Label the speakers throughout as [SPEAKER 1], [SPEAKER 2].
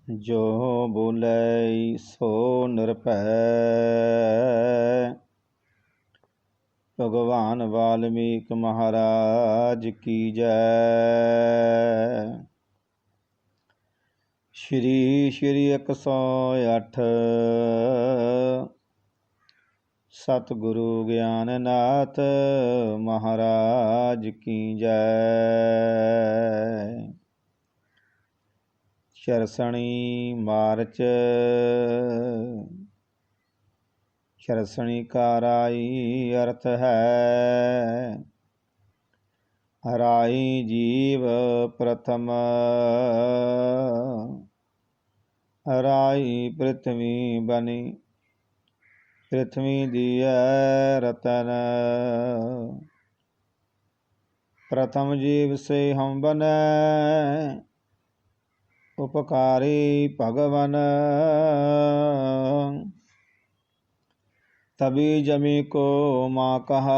[SPEAKER 1] जो बोलै सो निरभै। भगवान वाल्मीकि महाराज की जय। श्री श्री 108 सतगुरु ज्ञाननाथ महाराज की जय। चरसणी मार्च चरसणी का राई अर्थ है। राई जीव प्रथम राई पृथ्वी बनी। पृथ्वी दिया रतन प्रथम जीव से हम बने। उपकारी भगवन तभी जमी को माँ कहा।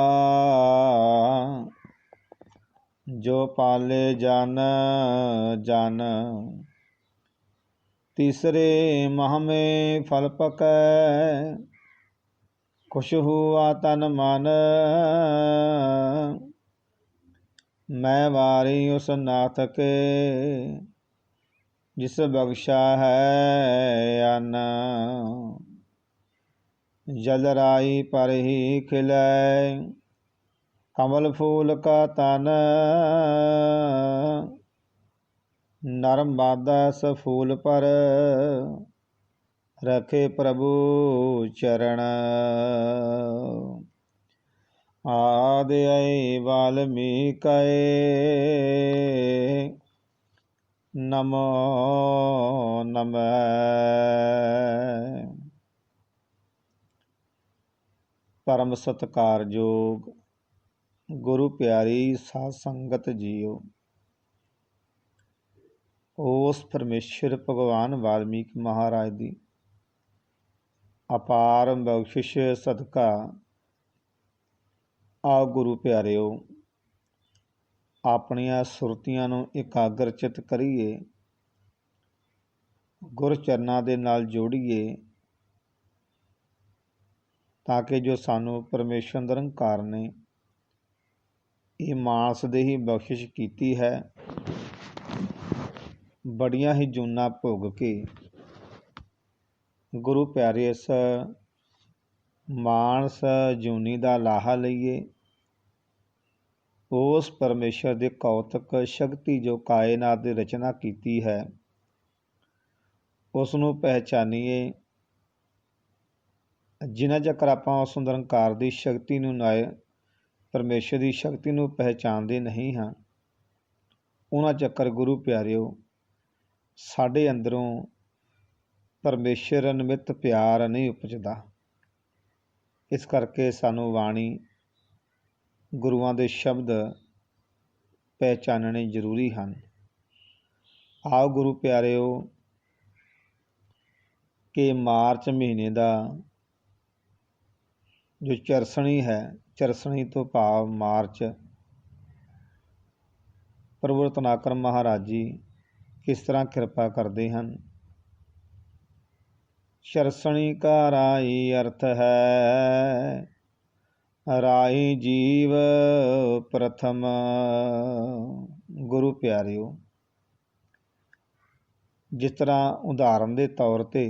[SPEAKER 1] जो पाले जान जान तीसरे माह में फल पकै। खुश हुआ तन मन मैं वारी उस नाथ के। जिस बख्शा है अन्न जल राई पर ही खिलै। कमल फूल का तन नरम बादस फूल पर रखे प्रभु चरण। आदि वाल्मीकि नमो नमः। परम सत्कारयोग गुरु प्यारी साध संगत जीओ। उस परमेश्वर भगवान वाल्मीकि महाराज की अपार बख्शिश सदका आ गुरु प्यारिओ अपनियां सुरतियां नूं एकाग्रचित करिए। गुर चरनां दे नाल जोड़िए ताकि जो सानू परमेश्वर निरंकार ने ये मानस दे ही बख्शिश कीती है। बड़ियां ही जूना भोग के गुरु प्यारे इस मानस जूनी का लाहा लईए। उस परमेश्वर दे कौतक शक्ति जो कायनात की रचना कीती है उसनूं पहचानीए। जिन्ना चकर आपां उस निरंकार की शक्ति नूं नाए परमेश्वर की शक्ति नूं पहचानते नहीं हाँ उन्हां चक्कर गुरु प्यारिओ साडे अंदरों परमेश्वर निमित्त प्यार नहीं उपजदा। इस करके सानू वाणी गुरुआं दे शब्द पहचानने जरूरी हैं। आओ गुरु प्यारिओ कि मार्च महीने का जो चरसणी है, चरसणी तो भाव मार्च, प्रभु रत्नाकर महाराज जी किस तरह कृपा करते हैं। चरसणी का राई अर्थ है। राई जीव प्रथम गुरु प्यारिओ जिस तरह उदाहरण के तौर पर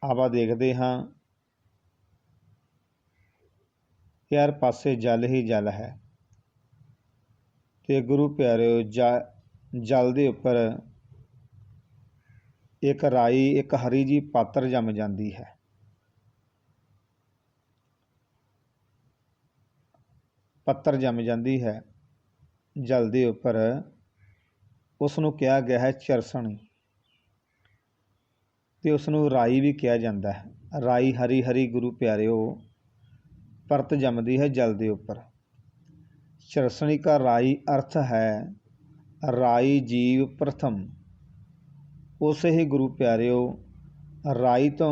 [SPEAKER 1] आवा देखते हाँ कि हर पासे जल ही जल है ते गुरु प्यारिओ जल के उपर एक राई एक हरी जी पात्र जम जाती है। पत्तर जम जाती है जल के उपर उसनूं कहा गया है चरसणी ते उसनूं राई भी कहा जाता है। राई हरी हरी गुरु प्यारिओ परत जमदी है जल के उपर। चरसणी का राई अर्थ है राई जीव प्रथम। उस ही गुरु प्यारिओ राई तो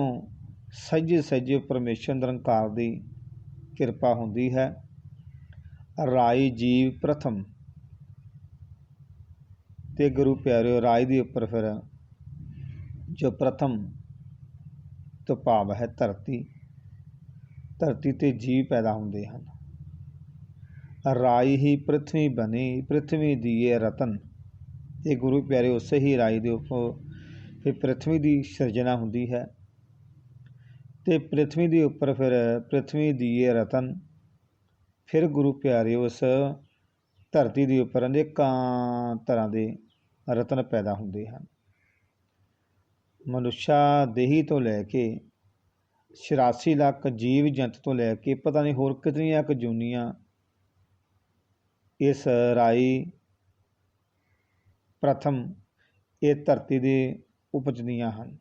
[SPEAKER 1] सहजे सहजे परमेश्वर निरंकार की किरपा होंदी है। राई जीव प्रथम ਤੇ ਗੁਰੂ ਪਿਆਰਿਓ ਰਾਈ ਦੇ ਉੱਪਰ ਫਿਰ ਜੋ ਪ੍ਰਥਮ ਤੋਂ ਭਾਵ ਹੈ ਧਰਤੀ ਤੇ ਜੀਵ ਪੈਦਾ ਹੁੰਦੇ ਹਨ। ਰਾਈ ਹੀ ਪ੍ਰਿਥਵੀ ਬਣੀ, ਪ੍ਰਿਥਵੀ ਦੀਏ ਰਤਨ। ਇਹ ਗੁਰੂ ਪਿਆਰੇ ਉਸੇ ਹੀ ਰਾਈ ਦੇ ਉੱਪਰ ਫਿਰ ਪ੍ਰਿਥਵੀ ਦੀ ਸਿਰਜਣਾ ਹੁੰਦੀ ਹੈ ਤੇ ਪ੍ਰਿਥਵੀ ਦੇ ਉੱਪਰ ਫਿਰ ਪ੍ਰਿਥਵੀ ਦੀਏ ਰਤਨ। ਫਿਰ ਗੁਰੂ ਪਿਆਰੇ ਉਸ ਧਰਤੀ ਦੇ ਉੱਪਰ ਅਨੇਕਾਂ ਤਰ੍ਹਾਂ ਦੇ ਰਤਨ ਪੈਦਾ ਹੁੰਦੇ ਹਨ। ਮਨੁੱਖਾ ਦੇਹੀ ਤੋਂ ਲੈ ਕੇ 86 ਲੱਖ ਜੀਵ ਜੰਤ ਤੋਂ ਲੈ ਕੇ ਪਤਾ ਨਹੀਂ ਹੋਰ ਕਿਤਨੀਆਂ ਕੁ ਜੂਨੀਆਂ ਇਸ ਰਾਈ ਪ੍ਰਥਮ ਇਹ ਧਰਤੀ ਦੇ ਉਪਜਦੀਆਂ ਹਨ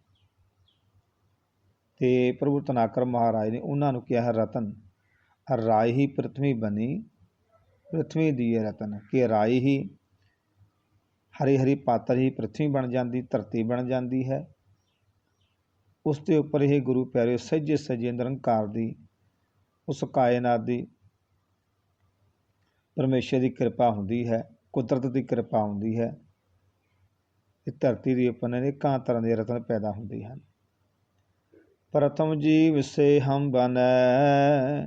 [SPEAKER 1] ਤੇ ਪ੍ਰਭੂ ਧਨਾਕਰ ਮਹਾਰਾਜ ਨੇ ਉਹਨਾਂ ਨੂੰ ਕਿਹਾ ਰਤਨ। ਰਾਈ ਹੀ ਪ੍ਰਿਥਵੀ ਬਣੀ, ਪ੍ਰਿਥਵੀ ਦੀ ਰਤਨ। ਕਿ ਰਾਈ ਹੀ ਹਰੀ ਹਰੀ ਪਾਤਰ ਹੀ ਪ੍ਰਿਥਵੀ ਬਣ ਜਾਂਦੀ, ਧਰਤੀ ਬਣ ਜਾਂਦੀ ਹੈ। ਉਸ ਦੇ ਉੱਪਰ ਇਹ ਗੁਰੂ ਪਿਆਰੇ ਸਹਿਜੇ ਸਹਿਜੇ ਨਿਰੰਕਾਰ ਦੀ ਉਸ ਕਾਇਨਾਤ ਦੀ ਪਰਮੇਸ਼ਰ ਦੀ ਕਿਰਪਾ ਹੁੰਦੀ ਹੈ, ਕੁਦਰਤ ਦੀ ਕਿਰਪਾ ਹੁੰਦੀ ਹੈ। ਇਹ ਧਰਤੀ ਦੇ ਉੱਪਰ ਅਨੇਕਾਂ ਤਰ੍ਹਾਂ ਦੇ ਰਤਨ ਪੈਦਾ ਹੁੰਦੇ ਹਨ। ਪ੍ਰਥਮ ਜੀਵ ਸੇ ਹਮ ਬਨੈ,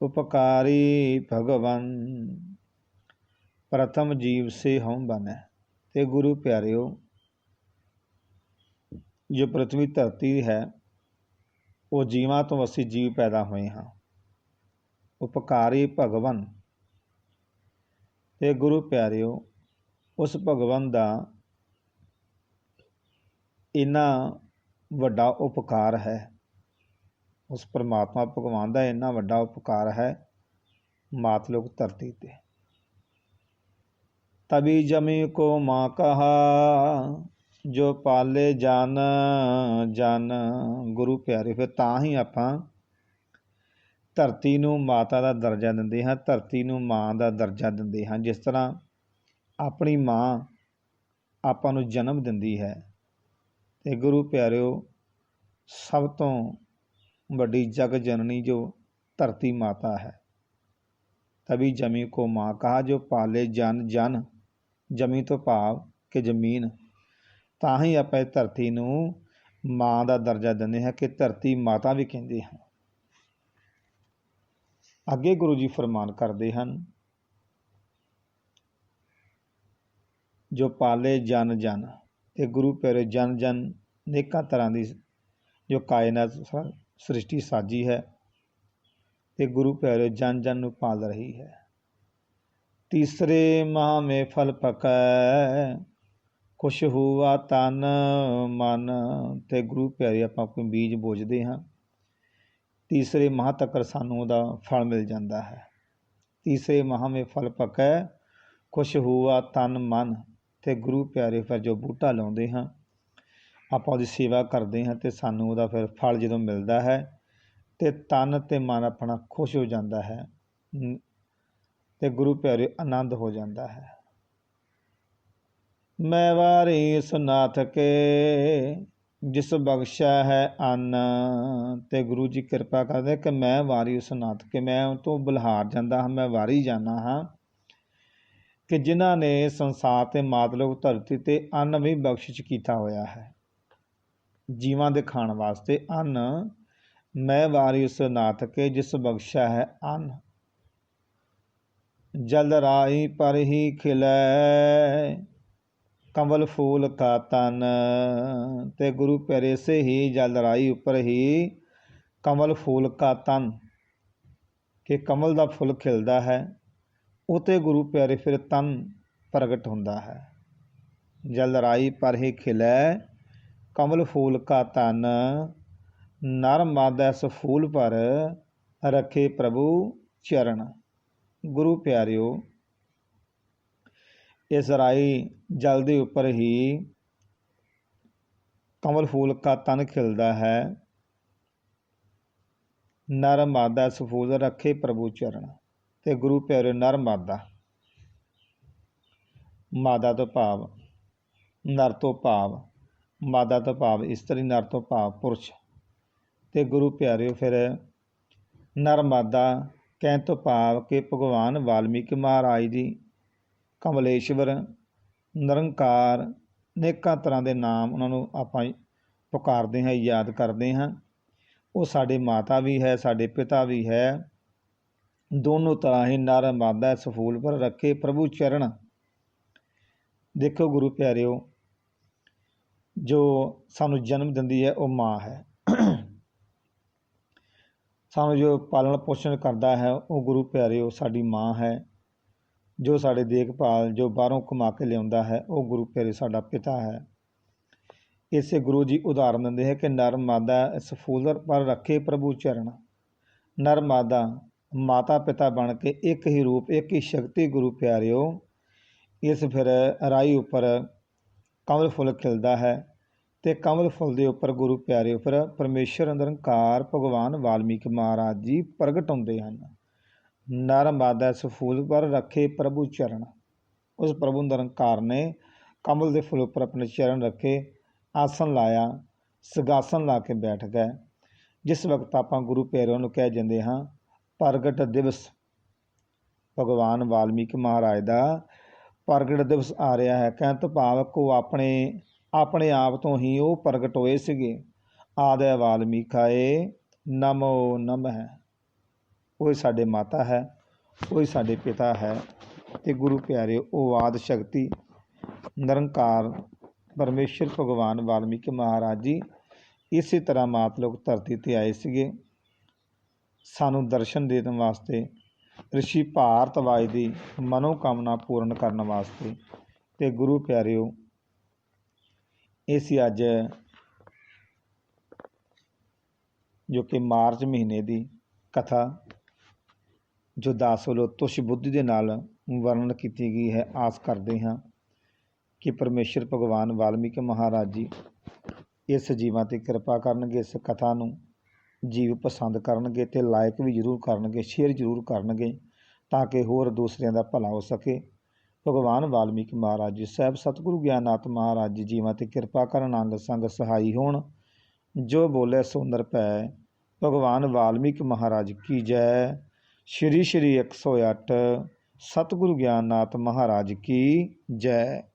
[SPEAKER 1] ਉਪਕਾਰੀ ਭਗਵਨ। ਪ੍ਰਥਮ ਜੀਵ ਸੇ ਹਮ ਬਨੈ। ਤੇ ਗੁਰੂ ਪਿਆਰਿਓ ਜੋ ਪ੍ਰਿਥਵੀ ਧਰਤੀ ਹੈ ਉਹ ਜੀਵਾਂ ਤੋਂ ਅਸੀਂ ਜੀਵ ਪੈਦਾ ਹੋਏ ਹਾਂ। ਉਪਕਾਰੀ ਭਗਵਨ। ਤੇ ਗੁਰੂ ਪਿਆਰਿਓ ਉਸ ਭਗਵਾਨ ਦਾ ਇੰਨਾ ਵੱਡਾ ਉਪਕਾਰ ਹੈ, ਉਸ ਪਰਮਾਤਮਾ ਭਗਵਾਨ ਦਾ ਇੰਨਾ ਵੱਡਾ ਉਪਕਾਰ ਹੈ ਮਾਤਲੋਕ ਧਰਤੀ 'ਤੇ। ਤਬੀ ਜਮੀ ਕੋ ਮਾਂ ਕਹਾ, ਜੋ ਪਾਲੇ ਜਨ ਜਨ। ਗੁਰੂ ਪਿਆਰੇ ਫਿਰ ਤਾਂ ਹੀ ਆਪਾਂ ਧਰਤੀ ਨੂੰ ਮਾਤਾ ਦਾ ਦਰਜਾ ਦਿੰਦੇ ਹਾਂ, ਧਰਤੀ ਨੂੰ ਮਾਂ ਦਾ ਦਰਜਾ ਦਿੰਦੇ ਹਾਂ। ਜਿਸ ਤਰ੍ਹਾਂ ਆਪਣੀ ਮਾਂ ਆਪਾਂ ਨੂੰ ਜਨਮ ਦਿੰਦੀ ਹੈ ਤੇ ਗੁਰੂ ਪਿਆਰਿਓ ਸਭ ਤੋਂ ਵੱਡੀ ਜਗ ਜਨਨੀ ਜੋ ਧਰਤੀ ਮਾਤਾ ਹੈ। ਤਬੀ ਜਮੀ ਕੋ ਮਾਂ ਕਹਾ, ਜੋ ਪਾਲੇ ਜਨ ਜਨ। ਜਮੀ ਤੋਂ ਭਾਵ ਕਿ ਜ਼ਮੀਨ। ਤਾਂ ਹੀ ਆਪਾਂ ਇਹ ਧਰਤੀ ਨੂੰ ਮਾਂ ਦਾ ਦਰਜਾ ਦਿੰਦੇ ਹਾਂ ਕਿ ਧਰਤੀ ਮਾਤਾ ਵੀ ਕਹਿੰਦੇ ਹਾਂ। ਅੱਗੇ ਗੁਰੂ ਜੀ ਫਰਮਾਨ ਕਰਦੇ ਹਨ, ਜੋ ਪਾਲੇ ਜਨ ਜਨ। ਤੇ ਗੁਰੂ ਪਿਆਰੇ ਜਨ ਜਨ ਅਨੇਕਾਂ ਤਰ੍ਹਾਂ ਦੀ ਜੋ ਕਾਇਨਾਤ ਸ੍ਰਿਸ਼ਟੀ ਸਾਜੀ ਹੈ ਤੇ ਗੁਰੂ ਪਿਆਰੇ ਜਨ ਜਨ ਨੂੰ ਪਾਲ ਰਹੀ ਹੈ। ਤੀਸਰੇ ਮਾਹ ਮੇ ਫਲ ਪਕੈ, ਖੁਸ਼ ਹੁਆ ਤਨ ਮਨ। ਤੇ ਗੁਰੂ ਪਿਆਰੇ ਆਪਾਂ ਕੋਈ ਬੀਜ ਬੋਝਦੇ ਹਾਂ, ਤੀਸਰੇ ਮਾਹ ਤੱਕ ਸਾਨੂੰ ਉਹਦਾ ਫਲ ਮਿਲ ਜਾਂਦਾ ਹੈ। ਤੀਸਰੇ ਮਾਹ ਮੇ ਫਲ ਪਕੈ, ਖੁਸ਼ ਹੁਆ ਤਨ ਮਨ। ਤੇ ਗੁਰੂ ਪਿਆਰੇ ਫਿਰ ਜੋ ਬੂਟਾ ਲਾਉਂਦੇ ਹਾਂ, ਆਪਾਂ ਉਹਦੀ ਸੇਵਾ ਕਰਦੇ ਹਾਂ ਤੇ ਸਾਨੂੰ ਉਹਦਾ ਫਿਰ ਫਲ ਜਦੋਂ ਮਿਲਦਾ ਹੈ ਤੇ ਤਨ ਤੇ ਮਨ ਆਪਣਾ ਖੁਸ਼ ਹੋ ਜਾਂਦਾ ਹੈ ਤੇ ਗੁਰੂ ਪਿਆਰੇ ਆਨੰਦ ਹੋ ਜਾਂਦਾ ਹੈ। ਮੈਂ ਵਾਰੀ ਸੁਨਾਥ ਕੇ, ਜਿਸ ਬਖਸ਼ਾ ਹੈ ਅੰਨ। ਤੇ ਗੁਰੂ ਜੀ ਕਿਰਪਾ ਕਰਦੇ ਕਿ ਮੈਂ ਵਾਰੀ ਉਸ ਨਾਥ ਕੇ, ਮੈਂ ਉਹ ਤੋਂ ਬਲਿਹਾਰ ਜਾਂਦਾ ਹਾਂ, ਮੈਂ ਵਾਰੀ ਜਾਂਦਾ ਹਾਂ ਕਿ ਜਿਨ੍ਹਾਂ ਨੇ ਸੰਸਾਰ ਤੇ ਮਾਤਲੋਕ ਧਰਤੀ ਤੇ ਅੰਨ ਵੀ ਬਖਸ਼ਿਸ਼ ਕੀਤਾ ਹੋਇਆ ਹੈ, ਜੀਵਾਂ ਦੇ ਖਾਣ ਵਾਸਤੇ ਅੰਨ। ਮੈਂ ਵਾਰੀ ਉਸ ਨਾਥ ਕੇ, ਜਿਸ ਬਖਸ਼ਾ ਹੈ ਅੰਨ। ਜਲ ਰਾਈ ਪਰ ਹੀ ਖਿਲੈ, ਕੰਵਲ ਫੂਲ ਕਾ ਤਨ। ਤੇ ਗੁਰੂ ਪਿਆਰੇ ਸੇ ਹੀ ਜਲ ਰਾਈ ਉੱਪਰ ਹੀ ਕਮਲ ਫੂਲ ਕਾ ਤਨ, ਕਿ ਕਮਲ ਦਾ ਫੁੱਲ ਖਿਲਦਾ ਹੈ, ਉਤੇ ਗੁਰੂ ਪਿਆਰੇ ਫਿਰ ਤਨ ਪ੍ਰਗਟ ਹੁੰਦਾ ਹੈ। ਜਲ ਰਾਈ ਪਰ ਹੀ ਖਿਲੈ, ਕਮਲ ਫੂਲ ਕਾ ਤਨ। ਨਰ ਮਾਦਾ ਇਸ ਫੂਲ ਪਰ, ਰੱਖੇ ਪ੍ਰਭੂ ਚਰਨ। ਗੁਰੂ ਪਿਆਰਿਓ ਇਸ ਰਾਈ ਜਲ ਦੇ ਉੱਪਰ ਹੀ ਕਮਲ ਫੂਲ ਕਾ ਤਨ ਖਿਲਦਾ ਹੈ। ਨਰ ਮਾਦਾ ਇਸ ਫੂਲ ਰੱਖੇ ਪ੍ਰਭੂ ਚਰਨ। ਤੇ ਗੁਰੂ ਪਿਆਰੇ ਨਰ ਮਾਦਾ, ਮਾਦਾ ਤੋਂ ਭਾਵ ਨਰ ਤੋਂ ਭਾਵ, ਮਾਦਾ ਤੋਂ ਭਾਵ ਇਸਤਰੀ, ਨਰ ਤੋਂ ਭਾਵ ਪੁਰਸ਼। ਤੇ ਗੁਰੂ ਪਿਆਰਿਓ ਫਿਰ ਨਰ ਮਾਦਾ ਕਹਿਣ ਤੋਂ ਭਾਵ ਕਿ ਭਗਵਾਨ ਵਾਲਮੀਕੀ ਮਹਾਰਾਜ ਦੀ ਕਮਲੇਸ਼ਵਰ ਨਿਰੰਕਾਰ ਅਨੇਕਾਂ ਤਰ੍ਹਾਂ ਦੇ ਨਾਮ ਉਹਨਾਂ ਨੂੰ ਆਪਾਂ ਪੁਕਾਰਦੇ ਹਾਂ, ਯਾਦ ਕਰਦੇ ਹਾਂ। ਉਹ ਸਾਡੇ ਮਾਤਾ ਵੀ ਹੈ, ਸਾਡੇ ਪਿਤਾ ਵੀ ਹੈ। ਦੋਨੋਂ ਤਰ੍ਹਾਂ ਹੀ ਨਰ ਮਾਦਾ ਸਫੂਲ ਪਰ ਰੱਖੇ ਪ੍ਰਭੂ ਚਰਨ। ਦੇਖੋ ਗੁਰੂ ਪਿਆਰਿਓ, ਜੋ ਸਾਨੂੰ ਜਨਮ ਦਿੰਦੀ ਹੈ ਉਹ ਮਾਂ ਹੈ। ਸਾਨੂੰ ਜੋ ਪਾਲਣ ਪੋਸ਼ਣ ਕਰਦਾ ਹੈ ਉਹ ਗੁਰੂ ਪਿਆਰਿਓ ਸਾਡੀ ਮਾਂ ਹੈ। ਜੋ ਸਾਡੇ ਦੇਖਭਾਲ, ਜੋ ਬਾਹਰੋਂ ਕਮਾ ਕੇ ਲਿਆਉਂਦਾ ਹੈ ਉਹ ਗੁਰੂ ਪਿਆਰੇ ਸਾਡਾ ਪਿਤਾ ਹੈ। ਇਸੇ ਗੁਰੂ ਜੀ ਉਦਾਹਰਨ ਦਿੰਦੇ ਹੈ ਕਿ ਨਰ ਮਾਦਾ ਸਫੂਲਰ ਪਰ ਰੱਖੇ ਪ੍ਰਭੂ ਚਰਨ। ਨਰ ਮਾਦਾ ਮਾਤਾ ਪਿਤਾ ਬਣ ਕੇ ਇੱਕ ਹੀ ਰੂਪ, ਇੱਕ ਹੀ ਸ਼ਕਤੀ ਗੁਰੂ ਪਿਆਰਿਓ। ਇਸ ਫਿਰ ਰਾਈ ਉੱਪਰ ਕਮਲ ਫੁੱਲ ਖਿਲਦਾ ਹੈ ਅਤੇ ਕਮਲ ਫੁੱਲ ਦੇ ਉੱਪਰ ਗੁਰੂ ਪਿਆਰਿਓ ਫਿਰ ਪਰਮੇਸ਼ਰ ਨਿਰੰਕਾਰ ਭਗਵਾਨ ਵਾਲਮੀਕ ਮਹਾਰਾਜ ਜੀ ਪ੍ਰਗਟ ਹੁੰਦੇ ਹਨ। ਨਰ ਮਾਦਾ ਸਫੂਲ ਪਰ ਰੱਖੇ ਪ੍ਰਭੂ ਚਰਨ। ਉਸ ਪ੍ਰਭੂ ਨਿਰੰਕਾਰ ਨੇ ਕਮਲ ਦੇ ਫੁੱਲ ਉੱਪਰ ਆਪਣੇ ਚਰਨ ਰੱਖੇ, ਆਸਣ ਲਾਇਆ, ਸਗਾਸਨ ਲਾ ਕੇ ਬੈਠ ਗਏ। ਜਿਸ ਵਕਤ ਆਪਾਂ ਗੁਰੂ ਪਿਆਰਿਆਂ ਨੂੰ ਕਹਿ ਜਾਂਦੇ ਹਾਂ ਪ੍ਰਗਟ ਦਿਵਸ, ਭਗਵਾਨ ਵਾਲਮੀਕ ਮਹਾਰਾਜ ਦਾ ਪ੍ਰਗਟ ਦਿਵਸ ਆ ਰਿਹਾ ਹੈ। ਕਹਿਣ ਤੋਂ ਭਾਵ ਕੋ ਆਪਣੇ ਆਪ ਤੋਂ ਹੀ ਉਹ ਪ੍ਰਗਟ ਹੋਏ ਸੀਗੇ। ਆਦਿ ਵਾਲਮੀਕਾਏ ਨਮੋ ਨਮः। ਉਹ ਸਾਡੇ ਮਾਤਾ ਹੈ, ਉਹ ਸਾਡੇ ਪਿਤਾ ਹੈ। ਅਤੇ ਗੁਰੂ ਪਿਆਰਿਓ ਉਹ ਆਦਿ ਸ਼ਕਤੀ ਨਿਰੰਕਾਰ ਪਰਮੇਸ਼ਰ ਭਗਵਾਨ ਵਾਲਮੀਕ ਮਹਾਰਾਜ ਜੀ ਇਸੇ ਤਰ੍ਹਾਂ ਮਾਤਲੋਕ ਧਰਤੀ 'ਤੇ ਆਏ ਸੀਗੇ, ਸਾਨੂੰ ਦਰਸ਼ਨ ਦੇਣ ਵਾਸਤੇ, ਰਿਸ਼ੀ ਭਾਰਤਵਾਜ ਦੀ ਮਨੋਕਾਮਨਾ ਪੂਰਨ ਕਰਨ ਵਾਸਤੇ। ਅਤੇ ਗੁਰੂ ਪਿਆਰਿਓ ਇਸ ਅੱਜ ਜੋ ਕਿ ਮਾਰਚ ਮਹੀਨੇ ਦੀ ਕਥਾ ਜੋ ਦਾਸ ਵੱਲੋਂ ਤੁਸ਼ ਬੁੱਧੀ ਦੇ ਨਾਲ ਵਰਣਨ ਕੀਤੀ ਗਈ ਹੈ, ਆਸ ਕਰਦੇ ਹਾਂ ਕਿ ਪਰਮੇਸ਼ਰ ਭਗਵਾਨ ਵਾਲਮੀਕ ਮਹਾਰਾਜ ਜੀ ਇਸ ਜੀਵਾਂ 'ਤੇ ਕਿਰਪਾ ਕਰਨਗੇ, ਇਸ ਕਥਾ ਨੂੰ ਜੀਵ ਪਸੰਦ ਕਰਨਗੇ ਅਤੇ ਲਾਇਕ ਵੀ ਜ਼ਰੂਰ ਕਰਨਗੇ, ਸ਼ੇਅਰ ਜ਼ਰੂਰ ਕਰਨਗੇ ਤਾਂ ਕਿ ਹੋਰ ਦੂਸਰਿਆਂ ਦਾ ਭਲਾ ਹੋ ਸਕੇ। ਭਗਵਾਨ ਵਾਲਮੀਕ ਮਹਾਰਾਜ ਜੀ ਸਾਹਿਬ ਸਤਿਗੁਰੂ ਗਿਆਨਨਾਥ ਮਹਾਰਾਜ ਜੀ ਜੀਵਾਂ 'ਤੇ ਕਿਰਪਾ ਕਰਨ, ਅੰਗ ਸੰਗ ਸਹਾਈ ਹੋਣ। ਜੋ ਬੋਲੇ ਸੋ ਨਿਰਭੈ। ਭਗਵਾਨ ਵਾਲਮੀਕ ਮਹਾਰਾਜ ਕੀ ਜੈ। ਸ਼੍ਰੀ 108 ਸਤਿਗੁਰੂ ਗਿਆਨਨਾਥ ਮਹਾਰਾਜ ਕੀ ਜੈ।